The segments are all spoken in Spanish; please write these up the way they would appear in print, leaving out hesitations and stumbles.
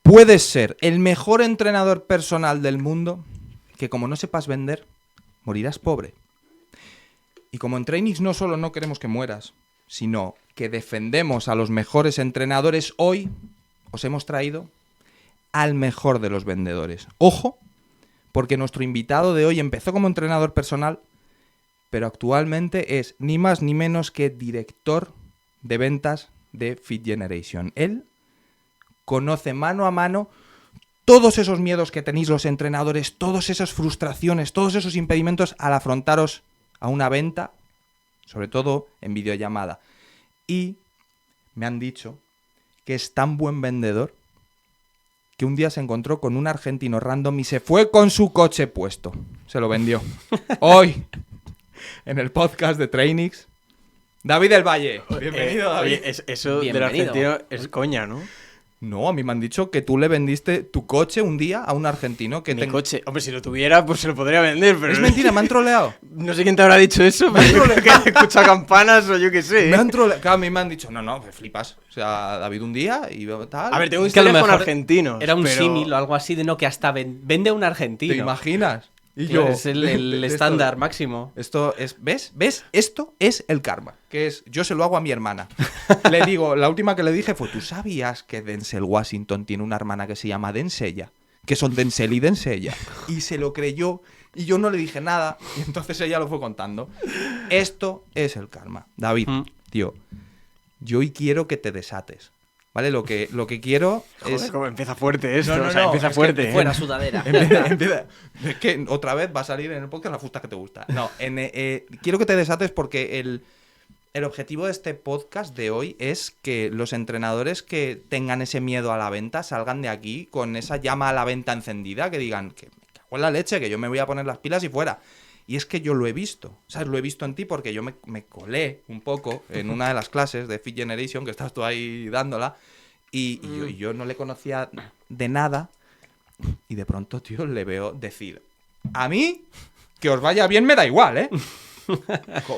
Puedes ser el mejor entrenador personal del mundo, que como no sepas vender, morirás pobre. Y como en Trainings no solo no queremos que mueras, sino que defendemos a los mejores entrenadores, hoy os hemos traído al mejor de los vendedores. Ojo, porque nuestro invitado de hoy empezó como entrenador personal, pero actualmente es ni más ni menos que director de ventas de Fit Generation. Él conoce mano a mano todos esos miedos que tenéis los entrenadores, todas esas frustraciones, todos esos impedimentos al afrontaros a una venta, sobre todo en videollamada. Y me han dicho que es tan buen vendedor que un día se encontró con un argentino random y se fue con su coche puesto. Se lo vendió. Hoy, en el podcast de Trainings, David del Valle. Bienvenido, David. Oye, eso del argentino es coña, ¿no? No, a mí me han dicho que tú le vendiste tu coche un día a un argentino que... Mi coche, hombre, si lo tuviera, pues se lo podría vender, pero... Es mentira, me han troleado. No sé quién te habrá dicho eso, pero creo que escucha campanas o yo qué sé. Me han troleado. Claro, a mí me han dicho, no, me flipas. O sea, David un día y tal. A ver, tengo un que a lo teléfono mejor argentino. Era un símil o algo así de no que hasta vende a un argentino. ¿Te imaginas? Y Claro, yo... es el estándar máximo. Esto es... ¿Ves? Esto es el karma. Que es... Yo se lo hago a mi hermana. Le digo... La última que le dije fue... ¿Tú sabías que Denzel Washington tiene una hermana que se llama Densella? Que son Denzel y Densella. Y se lo creyó. Y yo no le dije nada. Y entonces ella lo fue contando. Esto es el karma. David, tío. Yo hoy quiero que te desates. ¿Vale? Lo que quiero es... Joder, como empieza fuerte esto. No, o sea, empieza fuerte. Que fuera sudadera. Empieza. Es que otra vez va a salir en el podcast la fusta que te gusta. No, quiero que te desates porque el objetivo de este podcast de hoy es que los entrenadores que tengan ese miedo a la venta salgan de aquí con esa llama a la venta encendida, que digan que me cago en la leche, que yo me voy a poner las pilas y fuera. Y es que yo lo he visto, ¿sabes? Lo he visto en ti porque yo me colé un poco en una de las clases de Fit Generation, que estás tú ahí dándola, y yo no le conocía de nada, y de pronto, tío, le veo decir, a mí, que os vaya bien me da igual, ¿eh?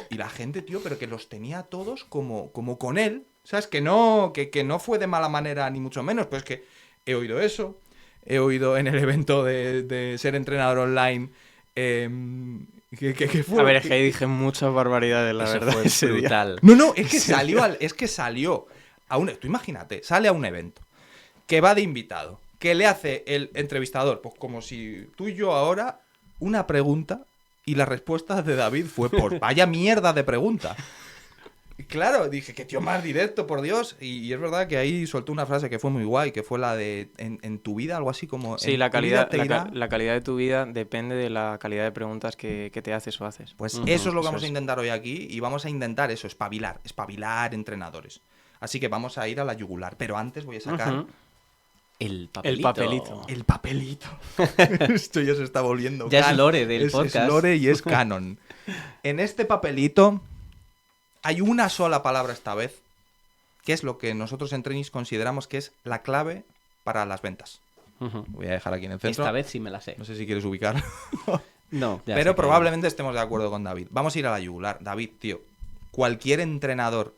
Y la gente, tío, pero que los tenía todos como con él, ¿sabes? Que no fue de mala manera ni mucho menos, pues que he oído eso, he oído en el evento de ser entrenador online... ¿Qué fue? A ver, es que ahí dije muchas barbaridades, la verdad. Fue ese día. brutal. No, es que salió a un... Tú imagínate, sale a un evento, que va de invitado, que le hace el entrevistador, pues como si tú y yo ahora, una pregunta, y la respuesta de David fue por vaya mierda de pregunta. Y claro, dije, qué tío más directo, por Dios. Y es verdad que ahí soltó una frase que fue muy guay, que fue la de en tu vida, algo así como... Sí, la calidad de tu vida depende de la calidad de preguntas que te haces o haces. Pues eso es lo que vamos a intentar hoy aquí, y vamos a intentar eso, espabilar entrenadores. Así que vamos a ir a la yugular, pero antes voy a sacar... El papelito. El papelito. Esto ya se está volviendo. Ya es lore del podcast. Es lore y es canon. En este papelito hay una sola palabra esta vez, que es lo que nosotros en Trainings consideramos que es la clave para las ventas. Voy a dejar aquí en el centro. Esta vez sí me la sé. No sé si quieres ubicar. No, ya Pero sé probablemente estemos de acuerdo con David. Vamos a ir a la yugular. David, tío, cualquier entrenador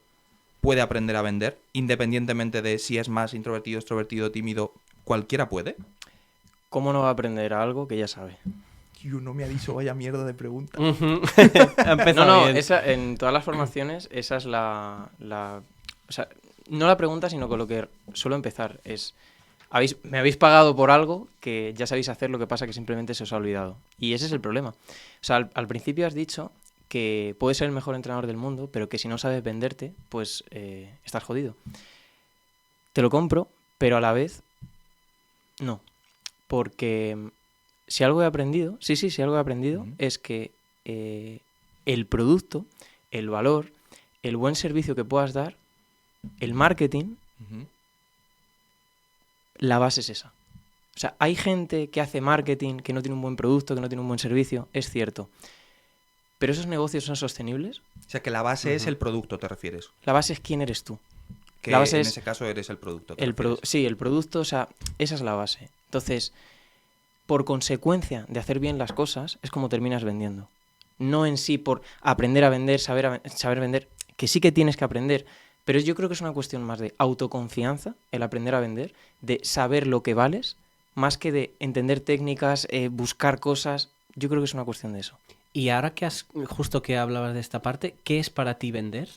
puede aprender a vender, independientemente de si es más introvertido, extrovertido, tímido, cualquiera puede. ¿Cómo no va a aprender algo que ya sabe? Tío, no me ha dicho vaya mierda de pregunta. No, en todas las formaciones esa es la... O sea, no la pregunta, sino con lo que suelo empezar es... Me habéis pagado por algo que ya sabéis hacer, lo que pasa que simplemente se os ha olvidado. Y ese es el problema. O sea, al principio has dicho que puedes ser el mejor entrenador del mundo, pero que si no sabes venderte, pues estás jodido. Te lo compro, pero a la vez no. Porque si algo he aprendido, si algo he aprendido, es que el producto, el valor, el buen servicio que puedas dar, el marketing, la base es esa. O sea, hay gente que hace marketing, que no tiene un buen producto, que no tiene un buen servicio, es cierto. ¿Pero esos negocios son sostenibles? O sea, que la base es el producto, ¿te refieres? La base es quién eres tú. Que la base en es ese caso eres el producto. Sí, el producto, o sea, esa es la base. Entonces, por consecuencia de hacer bien las cosas, es como terminas vendiendo. No en sí por aprender a vender, saber vender, que sí que tienes que aprender, Pero yo creo que es una cuestión más de autoconfianza, el aprender a vender, de saber lo que vales, más que de entender técnicas, buscar cosas. Yo creo que es una cuestión de eso. Y ahora justo que hablabas de esta parte, ¿qué es para ti vender?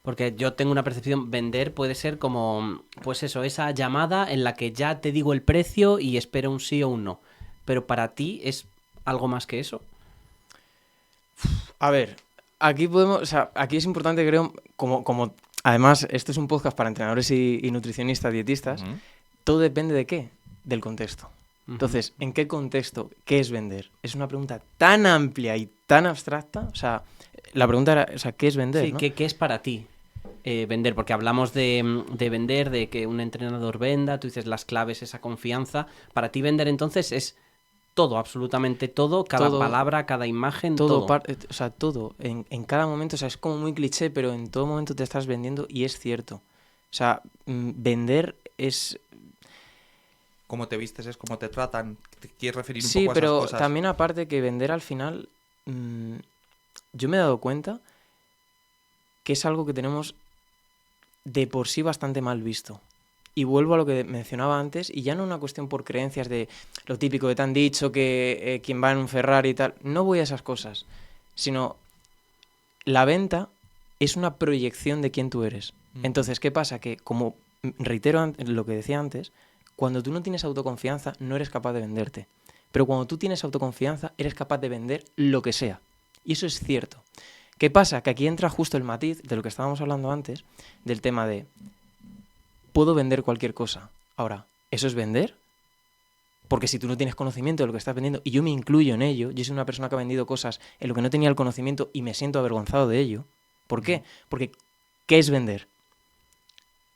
Porque yo tengo una percepción, vender puede ser como, pues eso, esa llamada en la que ya te digo el precio y espero un sí o un no. Pero para ti es algo más que eso. A ver, aquí podemos, o sea, aquí es importante, creo, como además esto es un podcast para entrenadores y nutricionistas, dietistas, todo depende de qué, del contexto. Entonces, ¿en qué contexto qué es vender? Es una pregunta tan amplia y tan abstracta, o sea, la pregunta era, o sea, ¿qué es vender? Sí, ¿no? ¿qué es para ti vender? Porque hablamos de vender, de que un entrenador venda, tú dices las claves, esa confianza. Para ti vender entonces es todo, absolutamente todo, cada palabra, cada imagen, todo. O sea, todo, en cada momento, o sea, es como muy cliché, pero en todo momento te estás vendiendo y es cierto. O sea, vender es... Cómo te vistes es cómo te tratan. ¿Te quieres referir un Sí, poco a esas pero cosas? también aparte que vender al final, yo me he dado cuenta que es algo que tenemos de por sí bastante mal visto. Y vuelvo a lo que mencionaba antes, y ya no una cuestión por creencias de lo típico que te han dicho, que quien va en un Ferrari y tal. No voy a esas cosas, sino la venta es una proyección de quién tú eres. Entonces, ¿qué pasa? Que, como reitero lo que decía antes, cuando tú no tienes autoconfianza, no eres capaz de venderte. Pero cuando tú tienes autoconfianza, eres capaz de vender lo que sea. Y eso es cierto. ¿Qué pasa? Que aquí entra justo el matiz de lo que estábamos hablando antes, del tema de puedo vender cualquier cosa. Ahora, ¿eso es vender? Porque si tú no tienes conocimiento de lo que estás vendiendo, y yo me incluyo en ello, yo soy una persona que ha vendido cosas en lo que no tenía el conocimiento y me siento avergonzado de ello. ¿Por qué? Porque ¿qué es vender?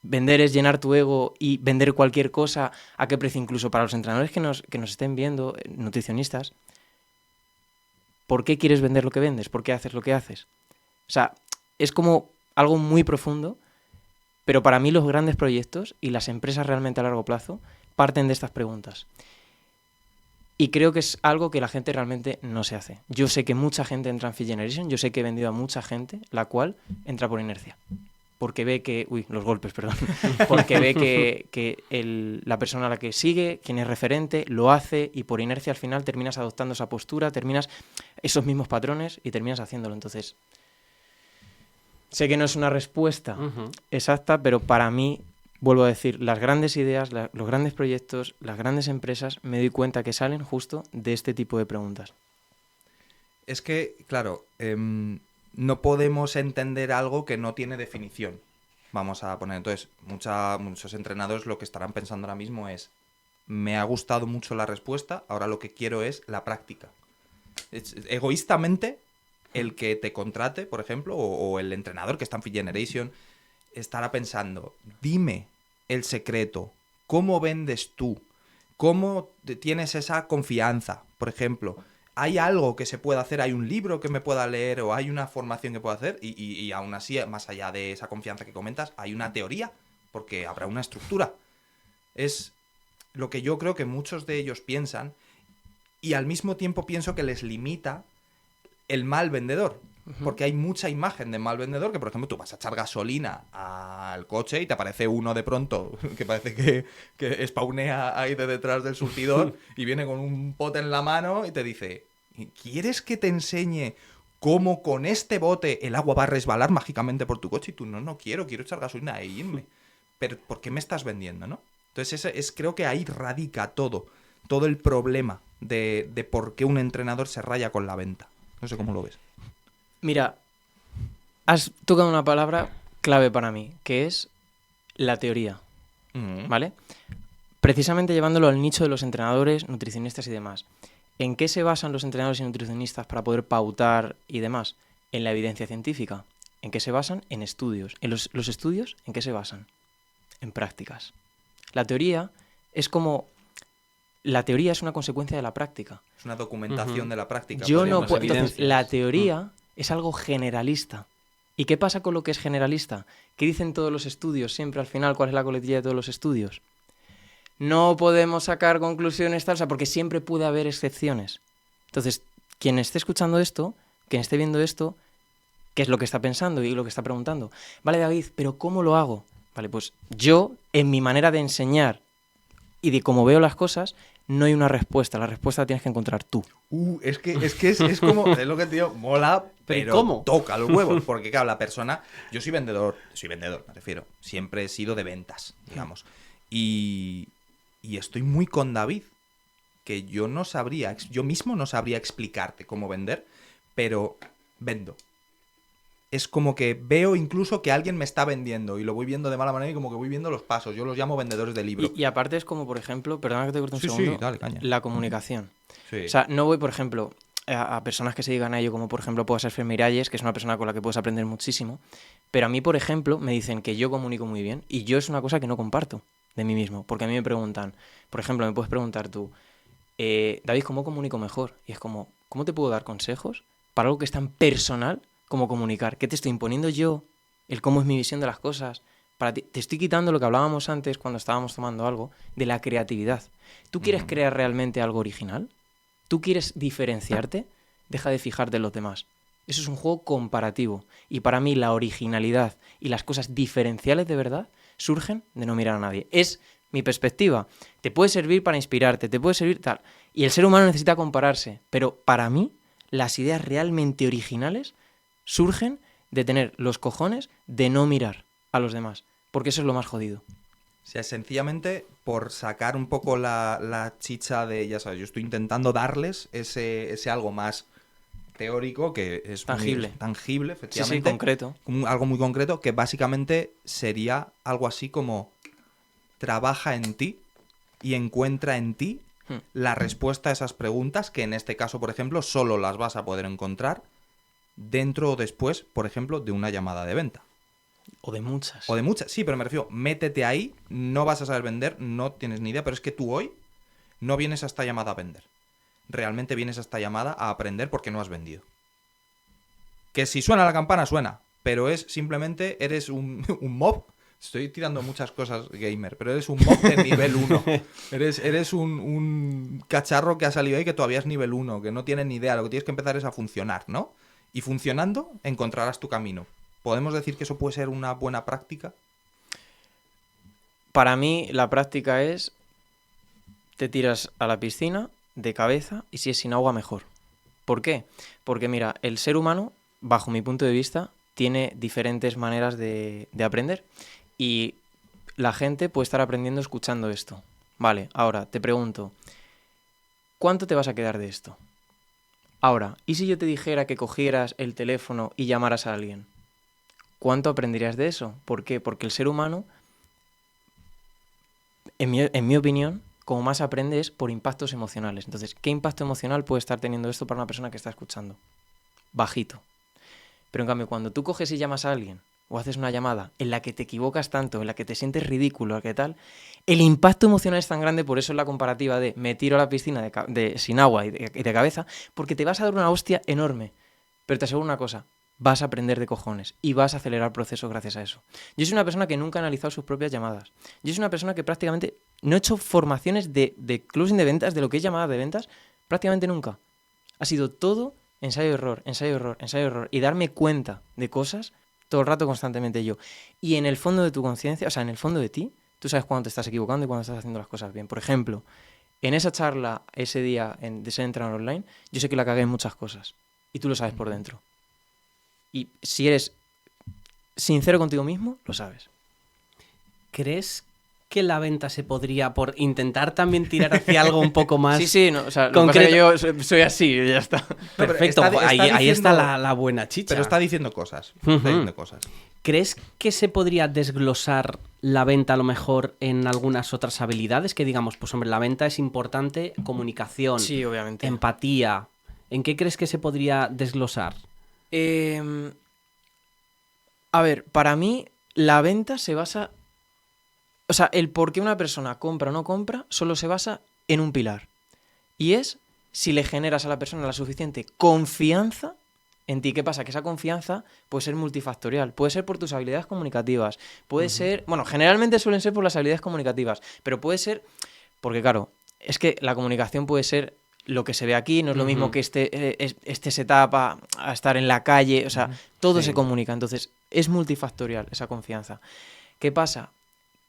Vender es llenar tu ego y vender cualquier cosa. ¿A qué precio? Incluso para los entrenadores que nos estén viendo, nutricionistas, ¿por qué quieres vender lo que vendes? ¿Por qué haces lo que haces? O sea, es como algo muy profundo, pero para mí los grandes proyectos y las empresas realmente a largo plazo parten de estas preguntas. Y creo que es algo que la gente realmente no se hace. Yo sé que mucha gente entra en Fit Generation, yo sé que he vendido a mucha gente, la cual entra por inercia. Porque ve que... Uy, los golpes, perdón. Porque ve que la persona a la que sigue, quien es referente, lo hace y por inercia al final terminas adoptando esa postura, terminas esos mismos patrones y terminas haciéndolo. Entonces, sé que no es una respuesta exacta, pero para mí, vuelvo a decir, las grandes ideas, los grandes proyectos, las grandes empresas, me doy cuenta que salen justo de este tipo de preguntas. Es que, claro... no podemos entender algo que no tiene definición. Vamos a poner, entonces, muchos entrenadores lo que estarán pensando ahora mismo es, me ha gustado mucho la respuesta, ahora lo que quiero es la práctica. Egoístamente, el que te contrate, por ejemplo, o el entrenador que está en Fit Generation, estará pensando, dime el secreto, ¿cómo vendes tú? ¿Cómo tienes esa confianza? Por ejemplo, ¿hay algo que se pueda hacer? ¿Hay un libro que me pueda leer? ¿O hay una formación que pueda hacer? Y aún así, más allá de esa confianza que comentas, hay una teoría, porque habrá una estructura. Es lo que yo creo que muchos de ellos piensan, y al mismo tiempo pienso que les limita el mal vendedor. Porque hay mucha imagen de mal vendedor que, por ejemplo, tú vas a echar gasolina al coche y te aparece uno de pronto que parece que spawnea ahí de detrás del surtidor y viene con un pote en la mano y te dice, ¿quieres que te enseñe cómo con este bote el agua va a resbalar mágicamente por tu coche? Y tú, no quiero echar gasolina e irme. Pero ¿por qué me estás vendiendo, no? Entonces creo que ahí radica todo el problema de por qué un entrenador se raya con la venta. No sé cómo lo ves. Mira, has tocado una palabra clave para mí, que es la teoría, ¿vale? Precisamente llevándolo al nicho de los entrenadores, nutricionistas y demás. ¿En qué se basan los entrenadores y nutricionistas para poder pautar y demás? En la evidencia científica. ¿En qué se basan? En estudios. ¿En los estudios? ¿En qué se basan? En prácticas. La teoría es como... La teoría es una consecuencia de la práctica. Es una documentación de la práctica. Yo no puedo... Entonces, la teoría es algo generalista. ¿Y qué pasa con lo que es generalista? ¿Qué dicen todos los estudios siempre al final? ¿Cuál es la coletilla de todos los estudios? No podemos sacar conclusiones tal, porque siempre puede haber excepciones. Entonces, quien esté escuchando esto, quien esté viendo esto, qué es lo que está pensando y lo que está preguntando. Vale, David, pero ¿cómo lo hago? Vale, pues yo, en mi manera de enseñar y de cómo veo las cosas, no hay una respuesta. La respuesta la tienes que encontrar tú. Es como, es lo que te digo, mola, pero ¿cómo? toca los huevos. Porque, claro, la persona... Yo soy vendedor, me refiero. Siempre he sido de ventas, digamos. Y estoy muy con David, que yo mismo no sabría explicarte cómo vender, pero vendo. Es como que veo incluso que alguien me está vendiendo y lo voy viendo de mala manera y como que voy viendo los pasos. Yo los llamo vendedores de libro. Y aparte es como, por ejemplo, perdona que te corte un segundo, dale, caña. La comunicación. Sí. O sea, no voy, por ejemplo, a personas que se digan a ello, como por ejemplo puede ser Fer Miralles, que es una persona con la que puedes aprender muchísimo, pero a mí, por ejemplo, me dicen que yo comunico muy bien y yo es una cosa que no comparto de mí mismo, porque a mí me preguntan, por ejemplo, me puedes preguntar tú, David, ¿cómo comunico mejor? Y es como, ¿cómo te puedo dar consejos para algo que es tan personal como comunicar? ¿Qué te estoy imponiendo yo? El cómo es mi visión de las cosas. Para ti, te estoy quitando lo que hablábamos antes cuando estábamos tomando algo, de la creatividad. ¿Tú quieres crear realmente algo original? ¿Tú quieres diferenciarte? Deja de fijarte en los demás. Eso es un juego comparativo. Y para mí la originalidad y las cosas diferenciales de verdad surgen de no mirar a nadie. Es mi perspectiva. Te puede servir para inspirarte, te puede servir tal. Y el ser humano necesita compararse. Pero para mí, las ideas realmente originales surgen de tener los cojones de no mirar a los demás. Porque eso es lo más jodido. O sea, sencillamente por sacar un poco la chicha de, ya sabes, yo estoy intentando darles ese algo más teórico que es tangible, efectivamente. Sí, concreto. Algo muy concreto que básicamente sería algo así como trabaja en ti y encuentra en ti la respuesta a esas preguntas que en este caso, por ejemplo, solo las vas a poder encontrar dentro o después, por ejemplo, de una llamada de venta. O de muchas. Sí, pero me refiero, métete ahí, no vas a saber vender, no tienes ni idea, pero es que tú hoy no vienes a esta llamada a vender. Realmente vienes a esta llamada a aprender porque no has vendido. Que si suena la campana, suena, pero es simplemente, eres un mob. Estoy tirando muchas cosas gamer, pero eres un mob de nivel 1. Eres un cacharro que ha salido ahí que todavía es nivel 1, que no tiene ni idea, lo que tienes que empezar es a funcionar, ¿no? Y funcionando, encontrarás tu camino. ¿Podemos decir que eso puede ser una buena práctica? Para mí, la práctica es, te tiras a la piscina de cabeza y si es sin agua, mejor. ¿Por qué? Porque mira, el ser humano, bajo mi punto de vista, tiene diferentes maneras de aprender y la gente puede estar aprendiendo escuchando esto. Vale, ahora te pregunto, ¿cuánto te vas a quedar de esto? Ahora, ¿y si yo te dijera que cogieras el teléfono y llamaras a alguien? ¿Cuánto aprenderías de eso? ¿Por qué? Porque el ser humano, en mi opinión, como más aprende es por impactos emocionales. Entonces, ¿qué impacto emocional puede estar teniendo esto para una persona que está escuchando? Bajito. Pero en cambio, cuando tú coges y llamas a alguien o haces una llamada en la que te equivocas tanto, en la que te sientes ridículo, ¿qué tal? El impacto emocional es tan grande, por eso es la comparativa de me tiro a la piscina sin agua y de cabeza, porque te vas a dar una hostia enorme. Pero te aseguro una cosa, vas a aprender de cojones y vas a acelerar procesos gracias a eso. Yo soy una persona que nunca ha analizado sus propias llamadas. Yo soy una persona que prácticamente no he hecho formaciones de closing de ventas, de lo que es llamada de ventas, prácticamente nunca. Ha sido todo ensayo-error, ensayo-error, ensayo-error y darme cuenta de cosas todo el rato constantemente yo. Y en el fondo de tu conciencia, o sea, en el fondo de ti, tú sabes cuándo te estás equivocando y cuándo estás haciendo las cosas bien. Por ejemplo, en esa charla, ese día de ser entrenador online, yo sé que la cagué en muchas cosas y tú lo sabes por dentro. Y si eres sincero contigo mismo, lo sabes. ¿Crees que la venta se podría, por intentar también tirar hacia algo un poco más Sí, no, o sea, lo que pasa es que yo soy así y ya está. Perfecto, ahí está la buena chicha. Pero está diciendo cosas. ¿Crees que se podría desglosar la venta a lo mejor en algunas otras habilidades? Que digamos, pues hombre, la venta es importante, comunicación, sí, obviamente, empatía. ¿En qué crees que se podría desglosar? A ver, para mí la venta se basa... O sea, el por qué una persona compra o no compra solo se basa en un pilar. Y es si le generas a la persona la suficiente confianza en ti. ¿Qué pasa? Que esa confianza puede ser multifactorial. Puede ser por tus habilidades comunicativas. Puede ser... Bueno, generalmente suelen ser por las habilidades comunicativas. Pero puede ser... Porque claro, es que la comunicación puede ser lo que se ve aquí, no es lo mismo que este setup a estar en la calle, o sea, todo se comunica. Entonces, es multifactorial esa confianza. ¿Qué pasa?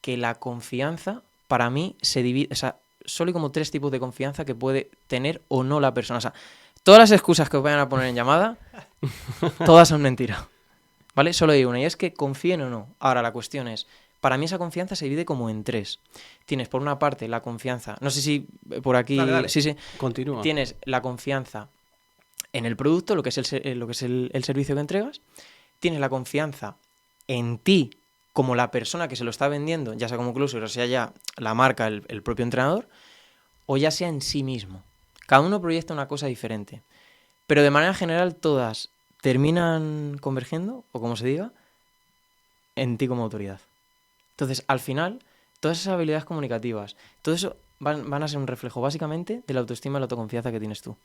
Que la confianza, para mí, se divide... O sea, solo hay como 3 tipos de confianza que puede tener o no la persona. O sea, todas las excusas que os vayan a poner en llamada, todas son mentiras. ¿Vale? Solo hay una, y es que confíen o no. Ahora, la cuestión es, para mí esa confianza se divide como en 3. Tienes, por una parte, la confianza... No sé si por aquí... Dale. Sí. Continúa. Tienes la confianza en el producto, lo que es el servicio que entregas. Tienes la confianza en ti como la persona que se lo está vendiendo, ya sea como closer o sea ya la marca, el propio entrenador, o ya sea en sí mismo. Cada uno proyecta una cosa diferente. Pero de manera general todas terminan convergiendo, o como se diga, en ti como autoridad. Entonces, al final, todas esas habilidades comunicativas, todo eso van a ser un reflejo básicamente de la autoestima y la autoconfianza que tienes tú.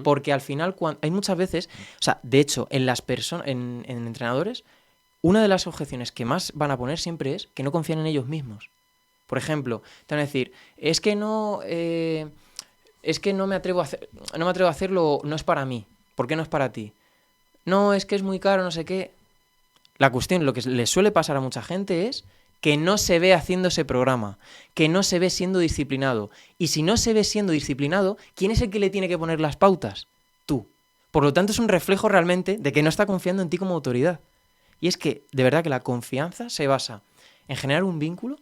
Porque al final, hay muchas veces, o sea, de hecho, en las personas, en entrenadores, una de las objeciones que más van a poner siempre es que no confían en ellos mismos. Por ejemplo, te van a decir, es que no me atrevo a hacerlo, no es para mí. ¿Por qué no es para ti? No, es que es muy caro, no sé qué. La cuestión, lo que les suele pasar a mucha gente es que no se ve haciendo ese programa, que no se ve siendo disciplinado. Y si no se ve siendo disciplinado, ¿quién es el que le tiene que poner las pautas? Tú. Por lo tanto, es un reflejo realmente de que no está confiando en ti como autoridad. Y es que, de verdad, que la confianza se basa en generar un vínculo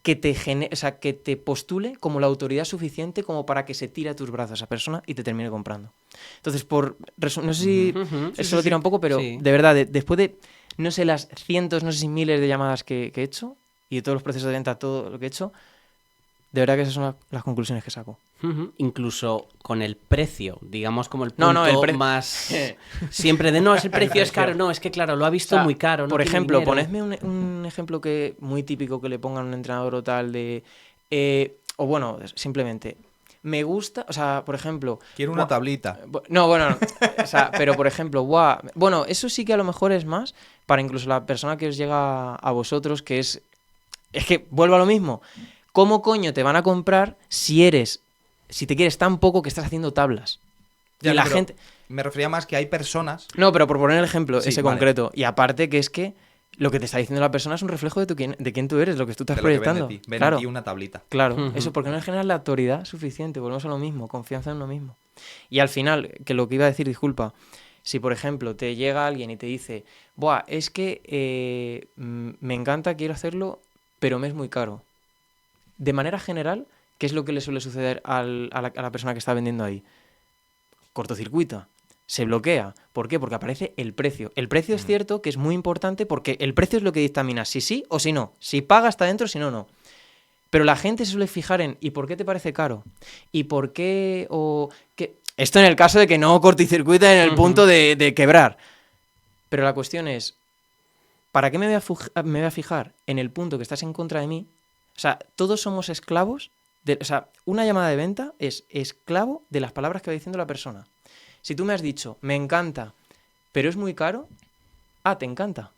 que te postule como la autoridad suficiente como para que se tire a tus brazos esa persona y te termine comprando. Entonces, no sé si eso lo tira un poco, pero de verdad, después de, no sé, las cientos, no sé si miles de llamadas que he hecho y de todos los procesos de venta, todo lo que he hecho, de verdad que esas son las conclusiones que saco. Incluso con el precio, digamos como el punto más... Siempre de, no, es el precio es caro, no, es que claro, lo ha visto muy caro. No por ejemplo, dinero. ponedme un ejemplo que muy típico que le pongan a un entrenador o tal de... o bueno, simplemente... Me gusta, o sea, por ejemplo... Quiero una tablita. No, bueno, o sea, pero por ejemplo, bueno, eso sí que a lo mejor es más para incluso la persona que os llega a vosotros, que es que vuelvo a lo mismo. ¿Cómo coño te van a comprar si te quieres tan poco que estás haciendo tablas? Ya, y la gente... Me refería más que hay personas... No, pero por poner el ejemplo, sí, ese vale. concreto. Y aparte que es que lo que te está diciendo la persona es un reflejo de quién tú eres, lo que tú estás proyectando. Ven claro. a ti una tablita. Claro, eso porque no le generas la autoridad suficiente. Volvemos a lo mismo, confianza en uno mismo. Y al final, que lo que iba a decir, disculpa, si por ejemplo te llega alguien y te dice, buah, es que me encanta, quiero hacerlo, pero me es muy caro. De manera general, ¿qué es lo que le suele suceder a la persona que está vendiendo ahí? Cortocircuita. Se bloquea. ¿Por qué? Porque aparece el precio. El precio es cierto que es muy importante porque el precio es lo que dictamina si sí o si no. Si paga está dentro, si no, no. Pero la gente se suele fijar en ¿y por qué te parece caro? ¿Y por qué? O qué? Esto en el caso de que no cortocircuita en el punto de quebrar. Pero la cuestión es, ¿para qué me voy a fijar en el punto que estás en contra de mí? O sea, todos somos esclavos. O sea, una llamada de venta es esclavo de las palabras que va diciendo la persona. Si tú me has dicho, me encanta, pero es muy caro, te encanta.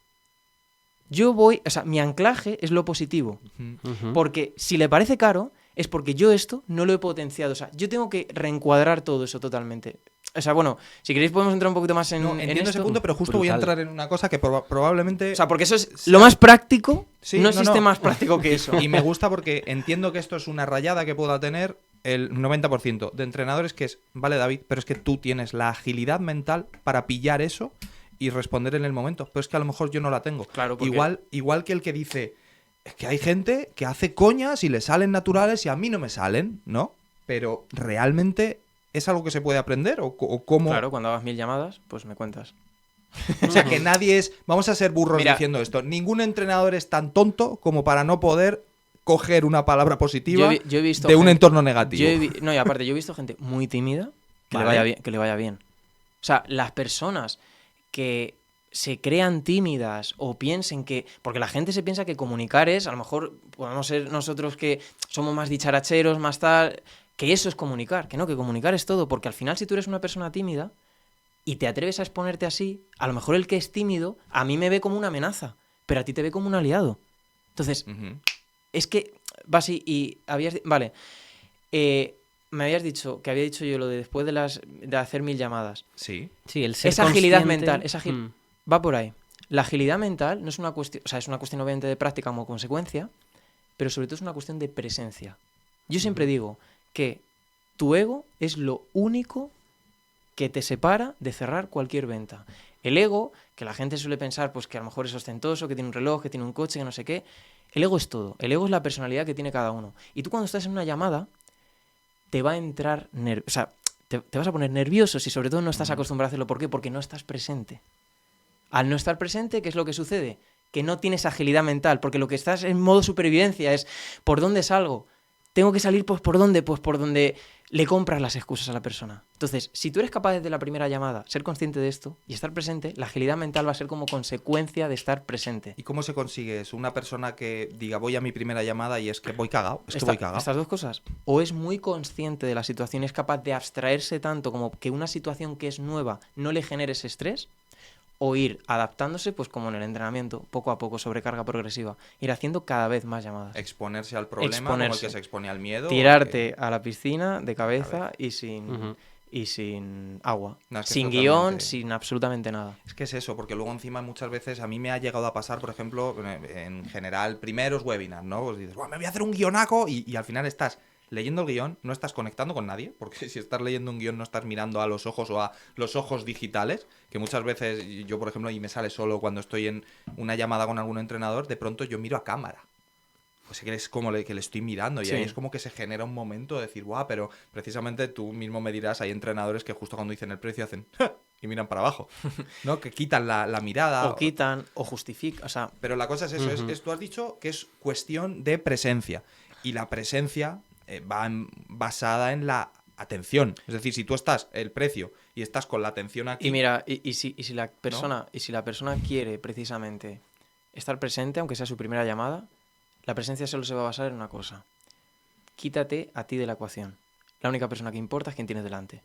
Mi anclaje es lo positivo. Porque si le parece caro, es porque yo esto no lo he potenciado. O sea, yo tengo que reencuadrar todo eso totalmente. O sea, bueno, si queréis podemos entrar un poquito más en entiendo ese punto, pero justo Brutal. voy a entrar en una cosa que probablemente... O sea, porque eso es lo más práctico. Sí, no existe más práctico que eso. Y me gusta porque entiendo que esto es una rayada que pueda tener el 90% de entrenadores, que es, vale, David, pero es que tú tienes la agilidad mental para pillar eso y responder en el momento. Pero es que a lo mejor yo no la tengo. Claro, porque... Igual que el que dice, es que hay gente que hace coñas y le salen naturales y a mí no me salen, ¿no? Pero realmente... ¿Es algo que se puede aprender o cómo? Claro, cuando hagas 1000 llamadas, pues me cuentas. O sea, que nadie es... Vamos a ser burros diciendo esto. Ningún entrenador es tan tonto como para no poder coger una palabra positiva yo he visto de un entorno negativo. No, y aparte, yo he visto gente muy tímida que le vaya bien. O sea, las personas que se crean tímidas o piensen que... Porque la gente se piensa que comunicar es... A lo mejor podemos ser nosotros que somos más dicharacheros, más tal... Que eso es comunicar, que no, que comunicar es todo, porque al final si tú eres una persona tímida y te atreves a exponerte así, a lo mejor el que es tímido a mí me ve como una amenaza, pero a ti te ve como un aliado. Entonces, es que vas y habías... Vale, me habías dicho que había dicho yo lo de después de hacer 1000 llamadas. Sí. Sí, el ser Esa agilidad consciente... mental, va por ahí. La agilidad mental no es una cuestión, o sea, es una cuestión obviamente de práctica como consecuencia, pero sobre todo es una cuestión de presencia. Yo siempre digo que tu ego es lo único que te separa de cerrar cualquier venta. El ego, que la gente suele pensar pues que a lo mejor es ostentoso, que tiene un reloj, que tiene un coche, que no sé qué, el ego es todo. El ego es la personalidad que tiene cada uno. Y tú cuando estás en una llamada, te va a entrar o sea, te vas a poner nervioso si sobre todo no estás acostumbrado a hacerlo. ¿Por qué? Porque no estás presente. Al no estar presente, ¿qué es lo que sucede? Que no tienes agilidad mental, porque lo que estás en modo supervivencia es ¿por dónde salgo? Tengo que salir, pues ¿por dónde? Pues por donde le compras las excusas a la persona. Entonces, si tú eres capaz desde la primera llamada ser consciente de esto y estar presente, la agilidad mental va a ser como consecuencia de estar presente. ¿Y cómo se consigue eso? Una persona que diga voy a mi primera llamada y es que voy cagado, que voy cagado. Estas dos cosas. O es muy consciente de la situación y es capaz de abstraerse tanto como que una situación que es nueva no le genere ese estrés, o ir adaptándose, pues como en el entrenamiento, poco a poco, sobrecarga progresiva. Ir haciendo cada vez más llamadas. Exponerse al problema como el que se expone al miedo. Tirarte a la piscina de cabeza y sin agua. No, es que sin guión, sin absolutamente nada. Es que es eso, porque luego encima muchas veces a mí me ha llegado a pasar, por ejemplo, en general, primeros webinars, ¿no? Pues dices, me voy a hacer un guionaco y al final estás leyendo el guión, no estás conectando con nadie, porque si estás leyendo un guión no estás mirando a los ojos o a los ojos digitales, que muchas veces yo, por ejemplo, y me sale solo cuando estoy en una llamada con algún entrenador, de pronto yo miro a cámara. Pues que es como que le estoy mirando y ahí es como que se genera un momento de decir, guau, pero precisamente tú mismo me dirás, hay entrenadores que justo cuando dicen el precio hacen y miran para abajo, ¿no? Que quitan la mirada. O quitan, o justifican, o sea... Pero la cosa es eso, tú has dicho que es cuestión de presencia y la presencia va basada en la atención. Es decir, si tú estás, el precio, y estás con la atención aquí... Y mira, si la persona, ¿no? Y si la persona quiere precisamente estar presente, aunque sea su primera llamada, la presencia solo se va a basar en una cosa. Quítate a ti de la ecuación. La única persona que importa es quien tienes delante.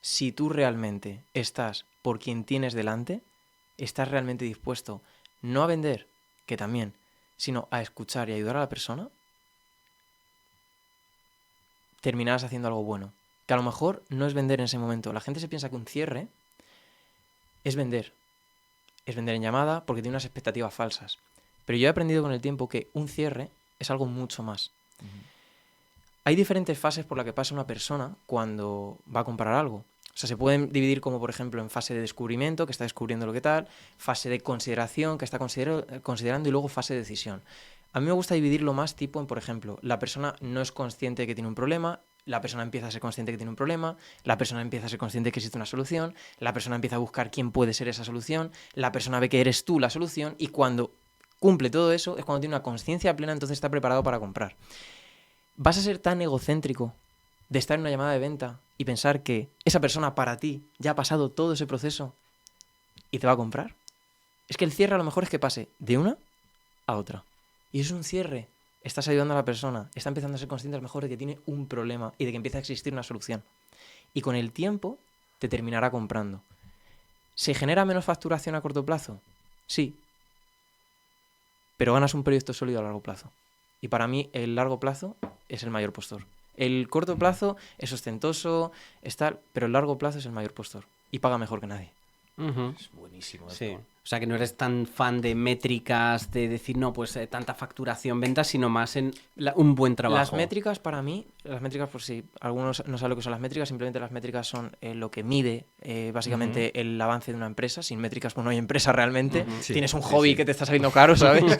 Si tú realmente estás por quien tienes delante, estás realmente dispuesto no a vender, que también, sino a escuchar y ayudar a la persona, terminarás haciendo algo bueno. Que a lo mejor no es vender en ese momento. La gente se piensa que un cierre es vender. Es vender en llamada porque tiene unas expectativas falsas. Pero yo he aprendido con el tiempo que un cierre es algo mucho más. Hay diferentes fases por las que pasa una persona cuando va a comprar algo. O sea, se pueden dividir como, por ejemplo, en fase de descubrimiento, que está descubriendo lo que tal, fase de consideración, que está considerando, y luego fase de decisión. A mí me gusta dividirlo más tipo en, por ejemplo, la persona no es consciente de que tiene un problema, la persona empieza a ser consciente de que tiene un problema, la persona empieza a ser consciente de que existe una solución, la persona empieza a buscar quién puede ser esa solución, la persona ve que eres tú la solución, y cuando cumple todo eso es cuando tiene una conciencia plena, entonces está preparado para comprar. ¿Vas a ser tan egocéntrico de estar en una llamada de venta y pensar que esa persona para ti ya ha pasado todo ese proceso y te va a comprar? Es que el cierre a lo mejor es que pase de una a otra. Y es un cierre. Estás ayudando a la persona. Está empezando a ser consciente a lo mejor de que tiene un problema y de que empieza a existir una solución. Y con el tiempo te terminará comprando. ¿Se genera menos facturación a corto plazo? Sí. Pero ganas un proyecto sólido a largo plazo. Y para mí el largo plazo es el mayor postor. El corto plazo es ostentoso, pero el largo plazo es el mayor postor. Y paga mejor que nadie. Es buenísimo esto. Sí. O sea, que no eres tan fan de métricas, de decir, no, pues tanta facturación, ventas, sino más en un buen trabajo. Las métricas para mí, por si algunos no saben lo que son las métricas, simplemente las métricas son lo que mide básicamente el avance de una empresa. Sin métricas pues no hay empresa realmente. Sí, tienes un hobby que te está saliendo caro, ¿sabes?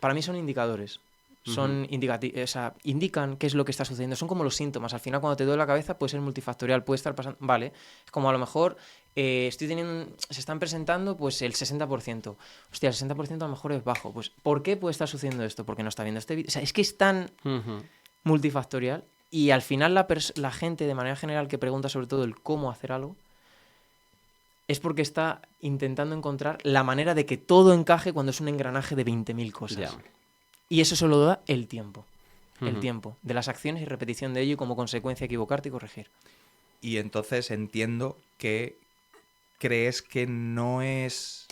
Para mí son indicadores. Son indican qué es lo que está sucediendo. Son como los síntomas. Al final, cuando te duele la cabeza, puede ser multifactorial, puede estar pasando... Vale, es como a lo mejor se están presentando pues el 60%. Hostia, el 60% a lo mejor es bajo. Pues, ¿por qué puede estar sucediendo esto? Porque no está viendo este vídeo. O sea, es que es tan multifactorial. Y al final la gente, de manera general, que pregunta sobre todo el cómo hacer algo, es porque está intentando encontrar la manera de que todo encaje cuando es un engranaje de 20.000 cosas. Yeah. Y eso solo da el tiempo. El tiempo de las acciones y repetición de ello y como consecuencia equivocarte y corregir. Y entonces entiendo que crees que no es...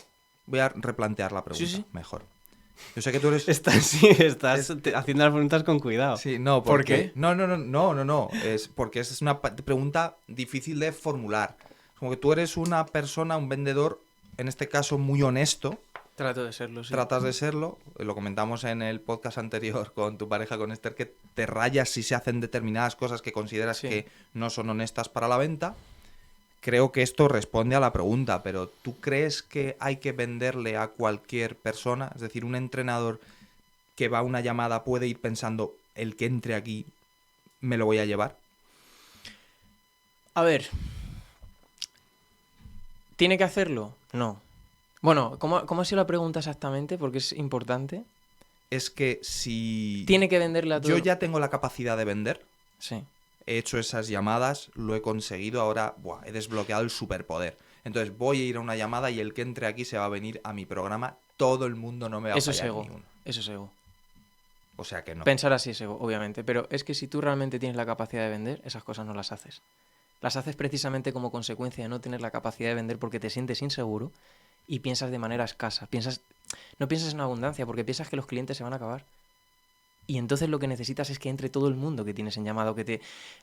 Voy a replantear la pregunta mejor. Yo sé que tú eres... Estás haciendo las preguntas con cuidado. Sí, no, ¿Por qué? No. Es porque es una pregunta difícil de formular. Como que tú eres una persona, un vendedor, en este caso muy honesto. Trato de serlo, sí. Tratas de serlo. Lo comentamos en el podcast anterior con tu pareja, con Esther, que te rayas si se hacen determinadas cosas que consideras que no son honestas para la venta. Creo que esto responde a la pregunta, pero ¿tú crees que hay que venderle a cualquier persona? Es decir, un entrenador que va a una llamada puede ir pensando, el que entre aquí me lo voy a llevar. A ver, ¿tiene que hacerlo? No. Bueno, ¿cómo ha sido la pregunta exactamente? Porque es importante. Es que si... ¿Tiene que venderle a todo? Yo ya tengo la capacidad de vender. Sí. He hecho esas llamadas, lo he conseguido, ahora he desbloqueado el superpoder. Entonces voy a ir a una llamada y el que entre aquí se va a venir a mi programa. Todo el mundo no me va a fallar ni uno. Eso es ego. O sea que no. Pensar así es ego, obviamente. Pero es que si tú realmente tienes la capacidad de vender, esas cosas no las haces. Las haces precisamente como consecuencia de no tener la capacidad de vender porque te sientes inseguro y piensas de manera escasa. No piensas en abundancia porque piensas que los clientes se van a acabar. Y entonces lo que necesitas es que entre todo el mundo que tienes en llamado,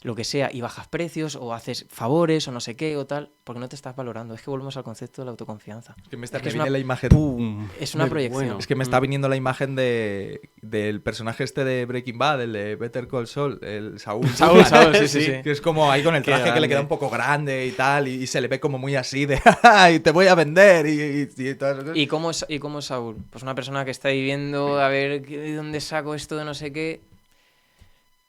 lo que sea, y bajas precios, o haces favores, o no sé qué, o tal, porque no te estás valorando. Es que volvemos al concepto de la autoconfianza. Es que me viene la imagen... ¡Pum! Es una proyección. Bueno. Es que me está viniendo la imagen del personaje este de Breaking Bad, el de Better Call Saul, el Saúl. Saúl, sí. Que es como ahí con el traje que le queda un poco grande y tal, y se le ve como muy así de y te voy a vender y todo eso. ¿Y cómo es Saúl? Pues una persona que está viviendo, a ver, ¿de dónde saco esto de no sé qué?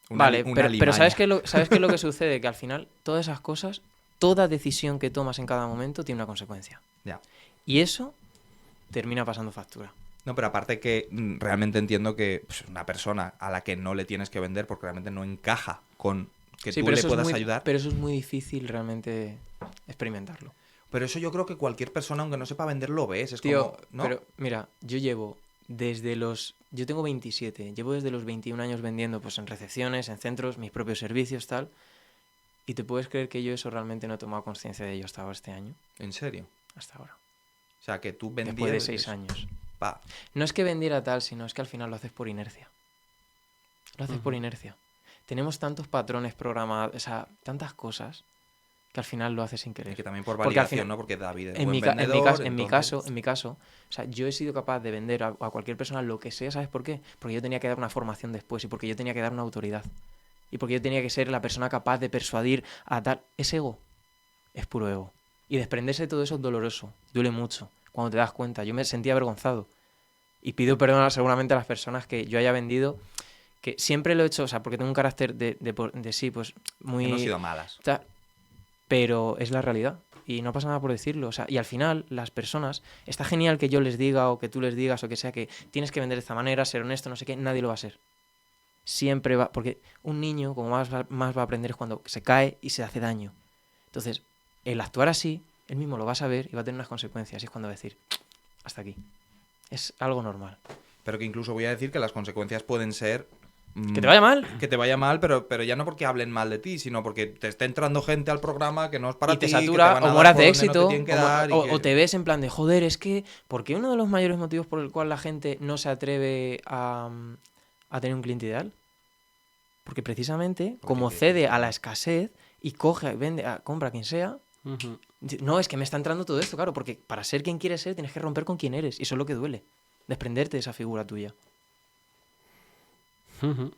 Vale, pero ¿sabes qué es lo que sucede? Que al final, todas esas cosas, toda decisión que tomas en cada momento tiene una consecuencia. Ya. Y eso termina pasando factura. No, pero aparte que realmente entiendo que una persona a la que no le tienes que vender porque realmente no encaja con que tú le puedas ayudar. Pero eso es muy difícil realmente experimentarlo. Pero eso yo creo que cualquier persona, aunque no sepa vender, lo ves. Es Tío, como, ¿no? pero mira, yo tengo 27, llevo desde los 21 años vendiendo pues en recepciones, en centros, mis propios servicios, tal. ¿Y te puedes creer que yo eso realmente no he tomado conciencia de ello hasta ahora este año? ¿En serio? Hasta ahora. O sea, que tú vendías... Después de 6 años. Pa. No es que vendiera tal, sino es que al final lo haces por inercia. Lo haces por inercia. Tenemos tantos patrones programados, o sea, tantas cosas que al final lo haces sin querer. Y que también por validación, ¿no? Porque David es en buen mi vendedor. En mi caso, o sea, yo he sido capaz de vender a cualquier persona lo que sea, ¿sabes por qué? Porque yo tenía que dar una formación después y porque yo tenía que dar una autoridad. Y porque yo tenía que ser la persona capaz de persuadir a tal... Es ego. Es puro ego. Y desprenderse de todo eso es doloroso. Duele mucho. Cuando te das cuenta. Yo me sentía avergonzado. Y pido perdón seguramente a las personas que yo haya vendido, que siempre lo he hecho, o sea, porque tengo un carácter de sí, pues muy... Que no han sido malas. Pero es la realidad. Y no pasa nada por decirlo. O sea, y al final, las personas, está genial que yo les diga o que tú les digas o que sea que tienes que vender de esta manera, ser honesto, no sé qué, nadie lo va a ser. Siempre va... Porque un niño, como más va a aprender es cuando se cae y se hace daño. Entonces, el actuar así, él mismo lo va a saber y va a tener unas consecuencias. Y es cuando va a decir, hasta aquí. Es algo normal. Pero que incluso voy a decir que las consecuencias pueden ser... ¿Que te vaya mal? Que te vaya mal, pero ya no porque hablen mal de ti, sino porque te está entrando gente al programa que no es para ti. Y te satura, o mueras de éxito, o te ves en plan de, joder, es que... ¿Por qué uno de los mayores motivos por el cual la gente no se atreve a tener un cliente ideal? Porque precisamente, como cede a la escasez y coge, vende, compra a quien sea... Uh-huh. No, es que me está entrando todo esto, claro, porque para ser quien quieres ser tienes que romper con quien eres. Y eso es lo que duele. Desprenderte de esa figura tuya. Uh-huh.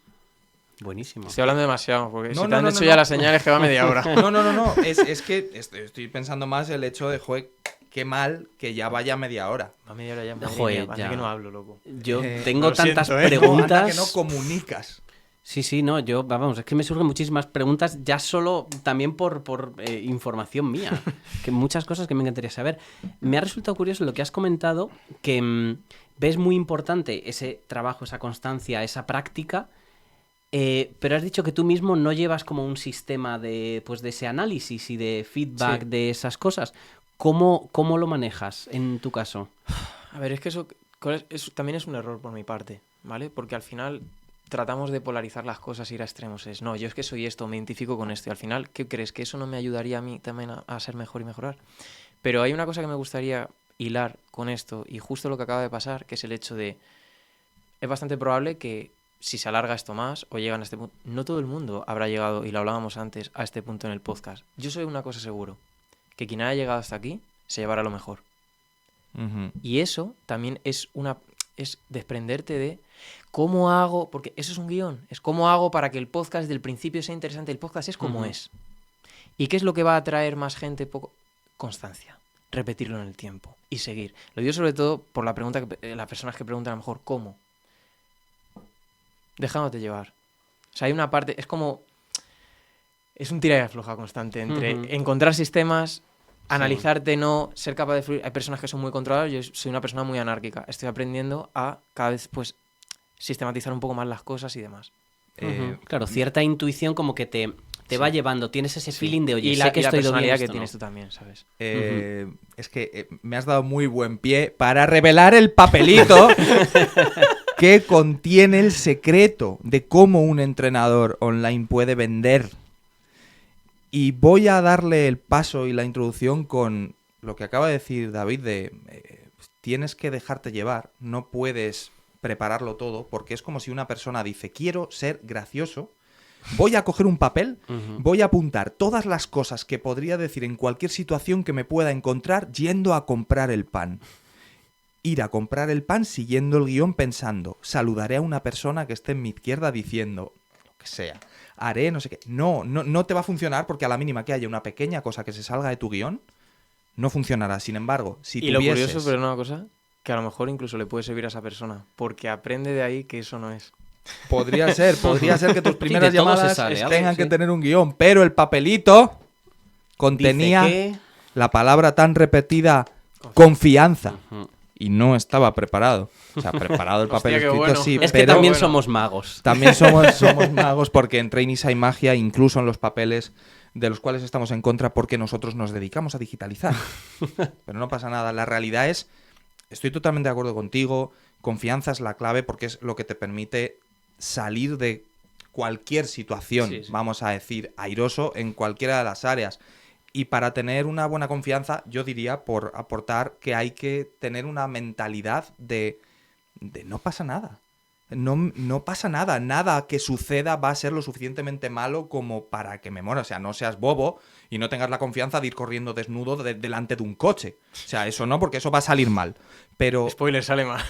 Buenísimo. Estoy hablando demasiado, porque si te han hecho ya las señales que va media hora. No. Es que estoy pensando más el hecho de, joder, qué mal que ya vaya media hora. Va media hora ya. Joder, ya. Que no hablo, loco. Yo tengo tantas siento, preguntas. No, que no comunicas. Sí, no, vamos, es que me surgen muchísimas preguntas ya solo también por información mía, que muchas cosas que me encantaría saber. Me ha resultado curioso lo que has comentado, que ves muy importante ese trabajo, esa constancia, esa práctica, pero has dicho que tú mismo no llevas como un sistema de ese análisis y de feedback de esas cosas. ¿Cómo lo manejas en tu caso? A ver, es que eso también es un error por mi parte, ¿vale? Porque al final... tratamos de polarizar las cosas y ir a extremos. No, yo es que soy esto, me identifico con esto. Y al final, ¿qué crees? ¿Que eso no me ayudaría a mí también a ser mejor y mejorar? Pero hay una cosa que me gustaría hilar con esto, y justo lo que acaba de pasar, que es el hecho de... es bastante probable que si se alarga esto más o llegan a este punto, no todo el mundo habrá llegado, y lo hablábamos antes, a este punto en el podcast. Yo soy una cosa seguro, que quien haya llegado hasta aquí se llevará lo mejor. Uh-huh. Y eso también es desprenderte de cómo hago, porque eso es un guión, es cómo hago para que el podcast del principio sea interesante. El podcast es como es. ¿Y qué es lo que va a atraer más gente? Constancia. Repetirlo en el tiempo y seguir. Lo digo sobre todo por la pregunta que las personas que preguntan a lo mejor ¿cómo? Dejándote llevar. O sea, hay una parte, es como, es un tira y afloja constante entre encontrar sistemas, analizarte, no ser capaz de fluir. Hay personas que son muy controladas, yo soy una persona muy anárquica. Estoy aprendiendo a cada vez pues sistematizar un poco más las cosas y demás. Claro, cierta intuición como que te va llevando, tienes ese feeling de, oye, y sé que estoy personalidad que tienes tú también, ¿sabes? Es que me has dado muy buen pie para revelar el papelito que contiene el secreto de cómo un entrenador online puede vender. Y voy a darle el paso y la introducción con lo que acaba de decir David de tienes que dejarte llevar, no puedes prepararlo todo, porque es como si una persona dice, quiero ser gracioso, voy a coger un papel, voy a apuntar todas las cosas que podría decir en cualquier situación que me pueda encontrar yendo a comprar el pan. Ir a comprar el pan siguiendo el guión pensando, saludaré a una persona que esté en mi izquierda diciendo lo que sea, haré no sé qué. No te va a funcionar porque a la mínima que haya una pequeña cosa que se salga de tu guión, no funcionará. Sin embargo, si y tuvieses... lo curioso, pero una cosa, que a lo mejor incluso le puede servir a esa persona, porque aprende de ahí que eso no es. Podría ser que tus primeras llamadas tengan que sí. tener un guión, pero el papelito contenía la palabra tan repetida, confianza. Y no estaba preparado. O sea, preparado el papel escrito, bueno. sí. Es pero que también somos magos. También somos magos porque en Trainees hay magia, incluso en los papeles de los cuales estamos en contra porque nosotros nos dedicamos a digitalizar. Pero no pasa nada. La realidad es, estoy totalmente de acuerdo contigo, confianza es la clave porque es lo que te permite salir de cualquier situación, vamos a decir, airoso en cualquiera de las áreas. Y para tener una buena confianza, yo diría, por aportar que hay que tener una mentalidad de no pasa nada. No pasa nada. Nada que suceda va a ser lo suficientemente malo como para que me muera. O sea, no seas bobo y no tengas la confianza de ir corriendo desnudo delante de un coche. O sea, eso no, porque eso va a salir mal. Pero... Spoiler sale mal.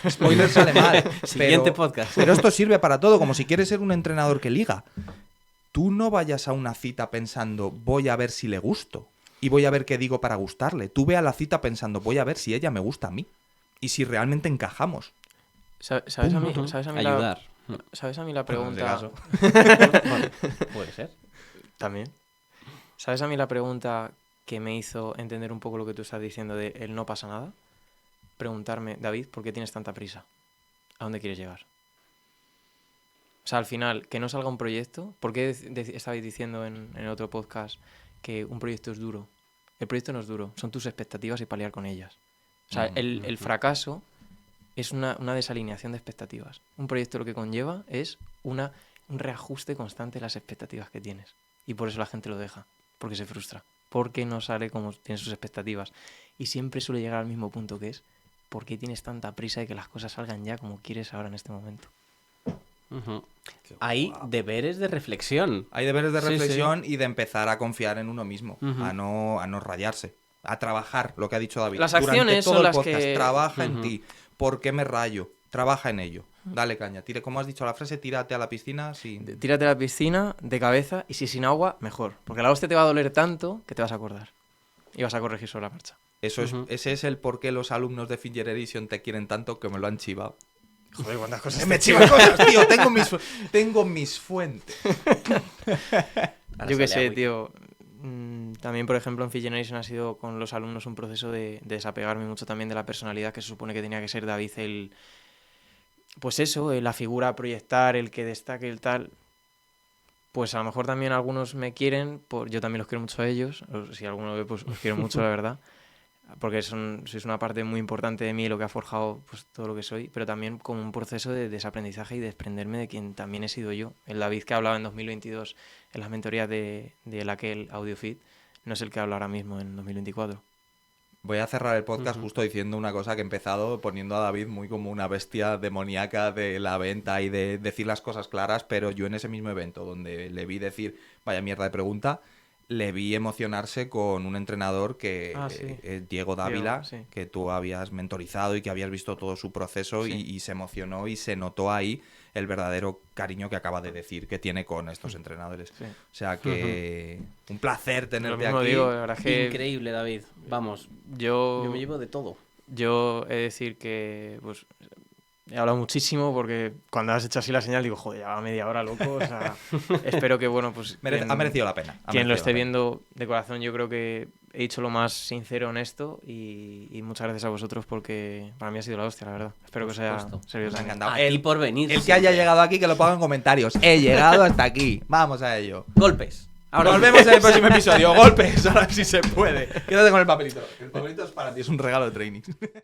Siguiente podcast. Pero esto sirve para todo, como si quieres ser un entrenador que liga. Tú no vayas a una cita pensando, voy a ver si le gusto y voy a ver qué digo para gustarle. Tú ve a la cita pensando, voy a ver si ella me gusta a mí y si realmente encajamos. ¿Sabes a mí ayudar? ¿Sabes a mí la pregunta? Bueno, puede ser. También. ¿Sabes a mí la pregunta que me hizo entender un poco lo que tú estás diciendo de el no pasa nada? Preguntarme, David, ¿por qué tienes tanta prisa? ¿A dónde quieres llegar? O sea, al final, que no salga un proyecto. ¿Por qué estabais diciendo en el otro podcast que un proyecto es duro? El proyecto no es duro, son tus expectativas y paliar con ellas. O sea, el fracaso es una desalineación de expectativas. Un proyecto lo que conlleva es un reajuste constante de las expectativas que tienes. Y por eso la gente lo deja, porque se frustra, porque no sale como tiene sus expectativas. Y siempre suele llegar al mismo punto que es, ¿por qué tienes tanta prisa de que las cosas salgan ya como quieres ahora en este momento? Hay deberes de reflexión. Hay deberes de reflexión y de empezar a confiar en uno mismo, a no rayarse, a trabajar, lo que ha dicho David. Las acciones durante todo son el las podcast, que... trabaja en ti. ¿Por qué me rayo? Trabaja en ello. Dale caña. Como has dicho la frase, tírate a la piscina sin... Tírate a la piscina de cabeza y si sin agua, mejor. Porque el agua te va a doler tanto que te vas a acordar. Y vas a corregir sobre la marcha. Ese es el por qué los alumnos de Finger Edition te quieren tanto que me lo han chivado. Joder, cuántas cosas. Me chivan cosas, tío. Tengo mis fuentes. Yo qué sé, tío. También, por ejemplo, en Fit Generation ha sido con los alumnos un proceso de desapegarme mucho también de la personalidad que se supone que tenía que ser David pues eso, la figura a proyectar, el que destaque, el tal. Pues a lo mejor también algunos me quieren, yo también los quiero mucho a ellos. Si alguno lo ve, pues os quiero mucho, la verdad. Porque sois una parte muy importante de mí, lo que ha forjado pues todo lo que soy, pero también como un proceso de desaprendizaje y desprenderme de quien también he sido yo. El David que hablaba en 2022 en las mentorías de aquel AudioFit no es el que habla ahora mismo en 2024. Voy a cerrar el podcast justo diciendo una cosa que he empezado poniendo a David muy como una bestia demoníaca de la venta y de decir las cosas claras, pero yo en ese mismo evento donde le vi decir vaya mierda de pregunta, le vi emocionarse con un entrenador que Diego Dávila, que tú habías mentorizado y que habías visto todo su proceso y se emocionó y se notó ahí el verdadero cariño que acaba de decir que tiene con estos entrenadores. O sea que un placer tenerte aquí. Digo, la verdad que increíble, David. Vamos, yo me llevo de todo. Yo he de decir que pues he hablado muchísimo porque cuando has hecho así la señal digo, joder, ya va media hora, loco. O sea, espero que, bueno, pues ha merecido la pena. Quien lo esté viendo de corazón, yo creo que he dicho lo más sincero, honesto y muchas gracias a vosotros porque para mí ha sido la hostia, la verdad. Espero que os haya servido. Me ha encantado. Aquí por venir. El que haya llegado aquí, que lo ponga en comentarios. He llegado hasta aquí. Vamos a ello. Golpes. Ahora nos vemos en el próximo episodio. Golpes, ahora sí se puede. Quédate con el papelito. El papelito es para ti, es un regalo de training.